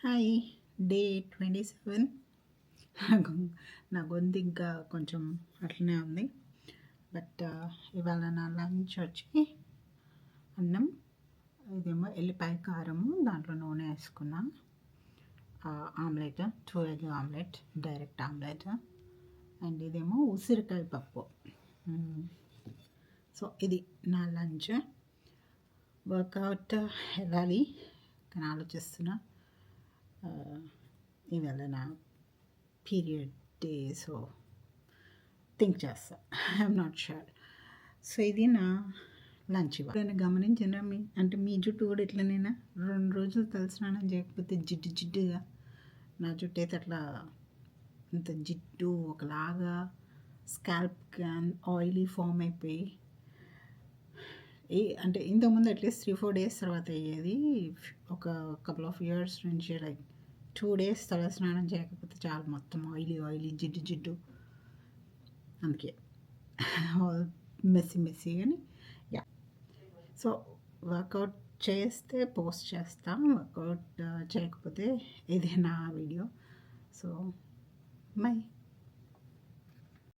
Hi. Day 27. నా గొంతు ఇంకా కొంచెం అట్లనే ఉంది. బట్ ఇవాళ నా లంచ్ వచ్చి అన్నం, ఇదేమో ఎల్లిపాయ కారము, దాంట్లో నూనె వేసుకున్నా, omelette, 2 egg omelette, direct omelette, and ఇదేమో ఉసిరికాయ పప్పు. సో ఇది నా లంచ్. వర్కౌట్ వెళ్ళాలి కానీ ఆలోచిస్తున్నా. ఇవాళ నా పీరియడ్ డే, సో థింక్ చేస్తా. I'm not sure. సో ఇది నా లంచ్. ఇవాళ గమనించిన మీ జుట్టు కూడా ఇట్లనేనా? 2 రోజులు తలస్నానం చేయకపోతే జిడ్డుగా, నా జుట్టు అయితే అట్లా ఇంత జిడ్డు ఒకలాగా స్కాల్ప్ ఆయిలీ ఫామ్ అయిపోయి, అంటే ఇంతకుముందు అట్లీస్ట్ 3-4 డేస్ తర్వాత అయ్యేది. ఒక కపుల్ ఆఫ్ ఇయర్స్ నుంచి లైక్ 2 డేస్ తల స్నానం చేయకపోతే చాలు, మొత్తం ఆయిలీ జిడ్డు. అందుకే మెస్సీ కానీ యా. సో వర్కౌట్ చేస్తే పోస్ట్ చేస్తాం, వర్కౌట్ చేయకపోతే ఇది నా వీడియో. So by.